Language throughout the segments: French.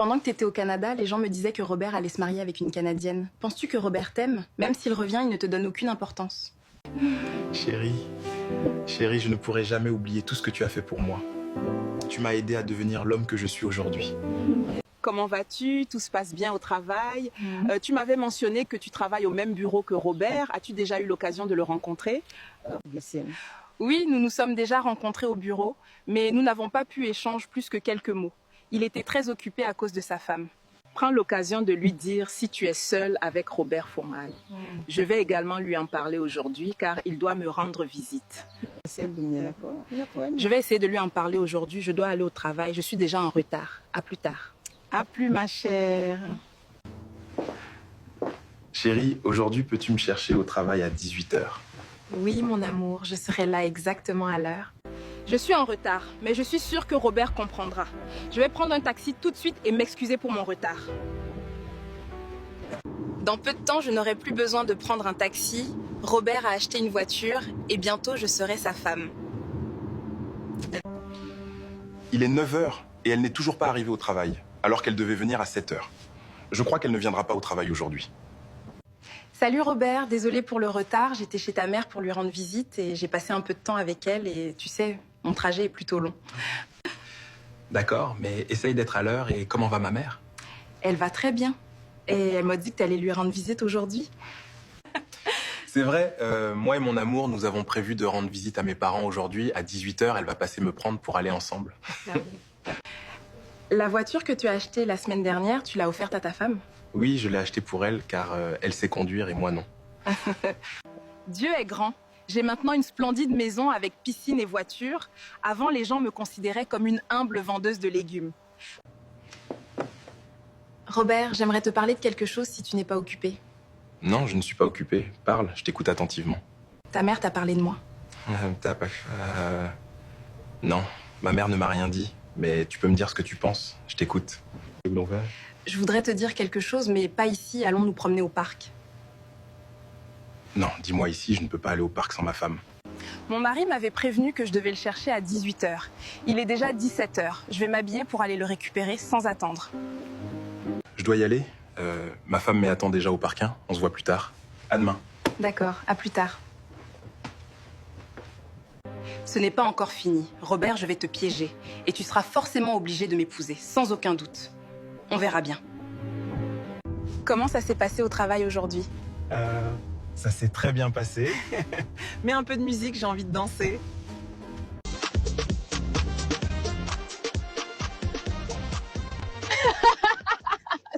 Pendant que t'étais au Canada, les gens me disaient que Robert allait se marier avec une Canadienne. Penses-tu que Robert t'aime? Même s'il revient, il ne te donne aucune importance. Chérie, chérie, je ne pourrai jamais oublier tout ce que tu as fait pour moi. Tu m'as aidé à devenir l'homme que je suis aujourd'hui. Comment vas-tu? Tout se passe bien au travail? Tu m'avais mentionné que tu travailles au même bureau que Robert. As-tu déjà eu l'occasion de le rencontrer? Oui, nous nous sommes déjà rencontrés au bureau, mais nous n'avons pas pu échanger plus que quelques mots. Il était très occupé à cause de sa femme. Prends l'occasion de lui dire si tu es seule avec Robert Formal. Je vais également lui en parler aujourd'hui car il doit me rendre visite. Je vais essayer de lui en parler aujourd'hui. Je dois aller au travail. Je suis déjà en retard. À plus tard. À plus, ma chère. Chérie, aujourd'hui, peux-tu me chercher au travail à 18h? Oui, mon amour, je serai là exactement à l'heure. Je suis en retard, mais je suis sûre que Robert comprendra. Je vais prendre un taxi tout de suite et m'excuser pour mon retard. Dans peu de temps, je n'aurai plus besoin de prendre un taxi. Robert a acheté une voiture et bientôt je serai sa femme. Il est 9h et elle n'est toujours pas arrivée au travail, alors qu'elle devait venir à 7h. Je crois qu'elle ne viendra pas au travail aujourd'hui. Salut Robert, désolée pour le retard. J'étais chez ta mère pour lui rendre visite et j'ai passé un peu de temps avec elle et tu sais, mon trajet est plutôt long. D'accord, mais essaye d'être à l'heure et comment va ma mère? Elle va très bien. Et elle m'a dit que tu allais lui rendre visite aujourd'hui. C'est vrai, moi et mon amour, nous avons prévu de rendre visite à mes parents aujourd'hui. À 18h, elle va passer me prendre pour aller ensemble. La voiture que tu as achetée la semaine dernière, tu l'as offerte à ta femme? Oui, je l'ai achetée pour elle car elle sait conduire et moi non. Dieu est grand. J'ai maintenant une splendide maison avec piscine et voiture. Avant, les gens me considéraient comme une humble vendeuse de légumes. Robert, j'aimerais te parler de quelque chose si tu n'es pas occupé. Non, je ne suis pas occupé. Parle, je t'écoute attentivement. Ta mère t'a parlé de moi. Non, ma mère ne m'a rien dit. Mais tu peux me dire ce que tu penses. Je t'écoute. Je voudrais te dire quelque chose, mais pas ici. Allons nous promener au parc. Non, dis-moi ici, je ne peux pas aller au parc sans ma femme. Mon mari m'avait prévenu que je devais le chercher à 18h. Il est déjà 17h. Je vais m'habiller pour aller le récupérer sans attendre. Je dois y aller. Ma femme m'attend déjà au parking. On se voit plus tard. À demain. D'accord, à plus tard. Ce n'est pas encore fini. Robert, je vais te piéger. Et tu seras forcément obligé de m'épouser, sans aucun doute. On verra bien. Comment ça s'est passé au travail aujourd'hui? Ça s'est très bien passé. Mets un peu de musique, j'ai envie de danser.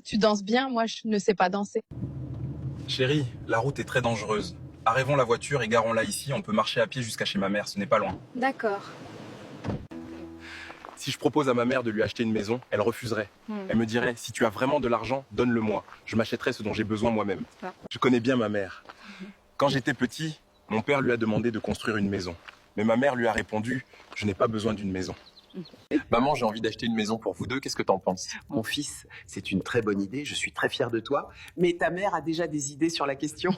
Tu danses bien, moi je ne sais pas danser. Chérie, la route est très dangereuse. Arrivons la voiture et garons-la ici. On peut marcher à pied jusqu'à chez ma mère, ce n'est pas loin. D'accord. Si je propose à ma mère de lui acheter une maison, elle refuserait. Elle me dirait, si tu as vraiment de l'argent, donne-le-moi. Je m'achèterai ce dont j'ai besoin moi-même. Ah. Je connais bien ma mère. Quand j'étais petit, mon père lui a demandé de construire une maison. Mais ma mère lui a répondu, je n'ai pas besoin d'une maison. Maman, j'ai envie d'acheter une maison pour vous deux, qu'est-ce que t'en penses? Mon fils, c'est une très bonne idée, je suis très fier de toi, mais ta mère a déjà des idées sur la question.